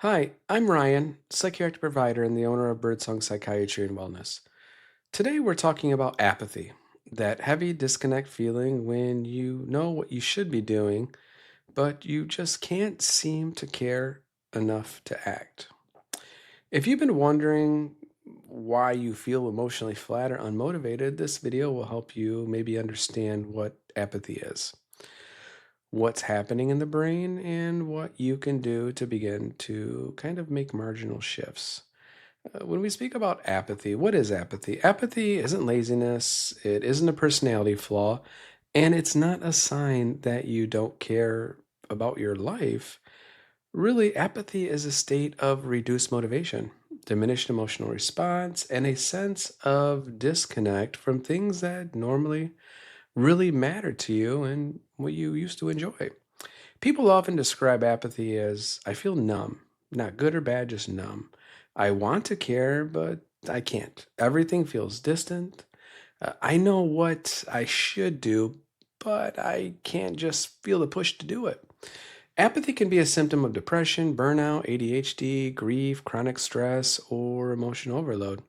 Hi, I'm Ryan, psychiatric provider and the owner of Birdsong Psychiatry and Wellness. Today we're talking about apathy, that heavy disconnect feeling when you know what you should be doing, but you just can't seem to care enough to act. If you've been wondering why you feel emotionally flat or unmotivated, this video will help you maybe understand what apathy is, what's happening in the brain, and what you can do to begin to kind of make marginal shifts. When we speak about apathy, what is apathy? Apathy isn't laziness, it isn't a personality flaw, and it's not a sign that you don't care about your life. Really, apathy is a state of reduced motivation, diminished emotional response, and a sense of disconnect from things that normally really matter to you and what you used to enjoy. People often describe apathy as I feel numb, not good or bad, just numb. I want to care, but I can't. Everything feels distant. I know what I should do, but I can't just feel the push to do it. Apathy can be a symptom of depression, burnout, ADHD, grief, chronic stress, or emotional overload.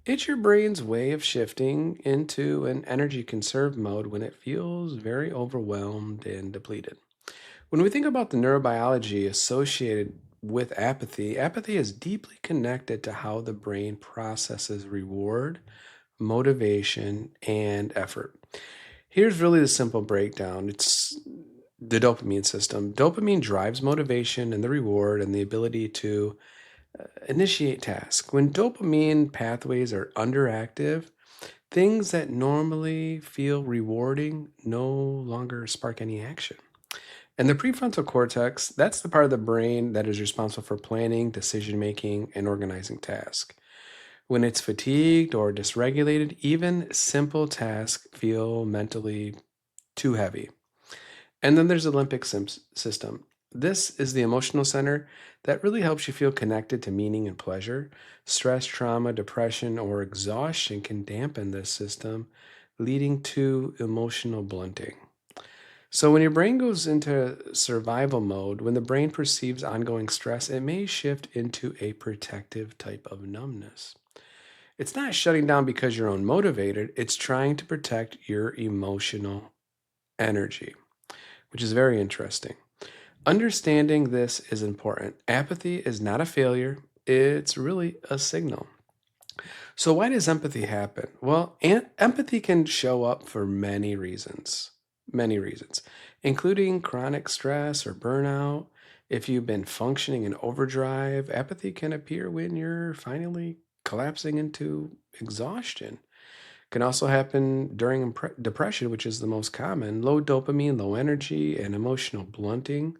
It's your brain's way of shifting into an energy conserve mode when it feels very overwhelmed and depleted. When we think about the neurobiology associated with apathy, apathy is deeply connected to how the brain processes reward, motivation, and effort. Here's really the simple breakdown. It's the dopamine system. Dopamine drives motivation and the reward and the ability to initiate tasks. When dopamine pathways are underactive, things that normally feel rewarding no longer spark any action. And the prefrontal cortex, that's the part of the brain that is responsible for planning, decision making, and organizing tasks. When it's fatigued or dysregulated, even simple tasks feel mentally too heavy. And then there's the system. This is the emotional center that really helps you feel connected to meaning and pleasure. Stress, trauma, depression, or exhaustion can dampen this system, leading to emotional blunting. So, when your brain goes into survival mode, when the brain perceives ongoing stress, it may shift into a protective type of numbness. It's not shutting down because you're unmotivated, it's trying to protect your emotional energy, which is very interesting. Understanding this is important. Apathy is not a failure, it's really a signal. So, why does empathy happen? Well, empathy can show up for many reasons, including chronic stress or burnout. If you've been functioning in overdrive, apathy can appear when you're finally collapsing into exhaustion. Can also happen during depression, which is the most common. Low dopamine, low energy, and emotional blunting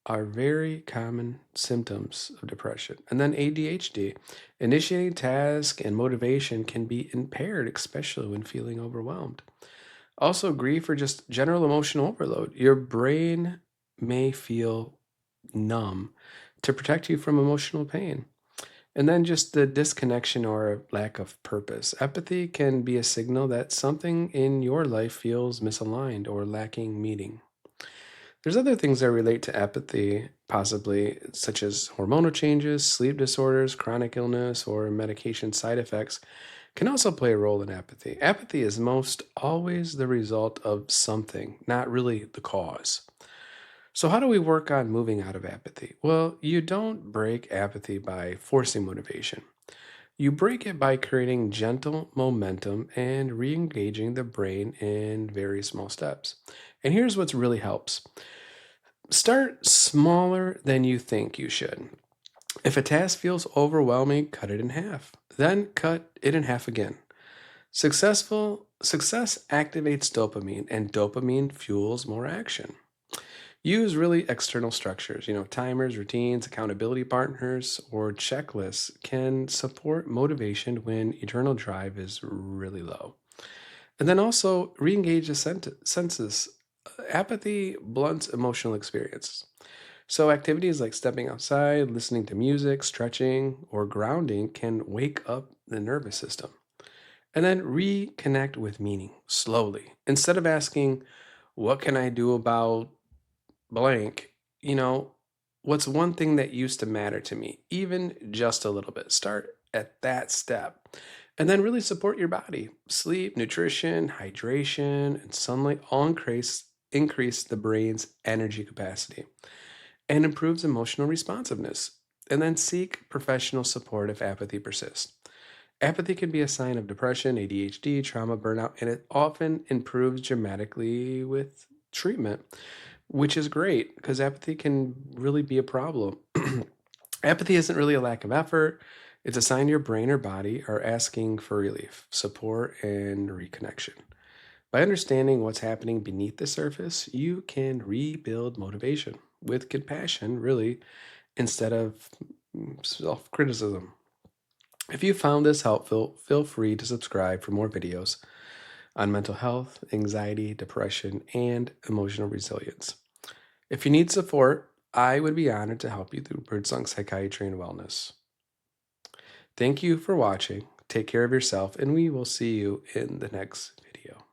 are very common symptoms of depression. And then ADHD, initiating task and motivation can be impaired, especially when feeling overwhelmed. Also, grief or just general emotional overload. Your brain may feel numb to protect you from emotional pain. And then just the disconnection or lack of purpose. Apathy can be a signal that something in your life feels misaligned or lacking meaning. There's other things that relate to apathy, possibly, such as hormonal changes, sleep disorders, chronic illness, or medication side effects, can also play a role in apathy. Apathy is most always the result of something, not really the cause. So, how do we work on moving out of apathy? Well, you don't break apathy by forcing motivation. You break it by creating gentle momentum and re engaging the brain in very small steps. And here's what really helps. Start smaller than you think you should. If a task feels overwhelming, cut it in half. Then cut it in half again. Success activates dopamine, and dopamine fuels more action. Use really external structures, timers, routines, accountability partners, or checklists can support motivation when eternal drive is really low. And then also re-engage the senses. Apathy blunts emotional experience. So, activities like stepping outside, listening to music, stretching, or grounding can wake up the nervous system. And then reconnect with meaning slowly. Instead of asking, what can I do about blank? You know, What's one thing that used to matter to me, even just a little bit? Start at that step. And then really support your body. Sleep, nutrition, hydration, and sunlight all increase the brain's energy capacity and improves emotional responsiveness. And then seek professional support if apathy persists. Apathy can be a sign of depression, ADHD, trauma, burnout, and it often improves dramatically with treatment, which is great because apathy can really be a problem. Apathy isn't really a lack of effort, it's a sign your brain or body are asking for relief, support, and reconnection. By understanding what's happening beneath the surface, you can rebuild motivation with compassion, really, instead of self criticism. If you found this helpful, feel free to subscribe for more videos on mental health, anxiety, depression, and emotional resilience. If you need support, I would be honored to help you through Birdsong Psychiatry and Wellness. Thank you for watching. Take care of yourself, and we will see you in the next video.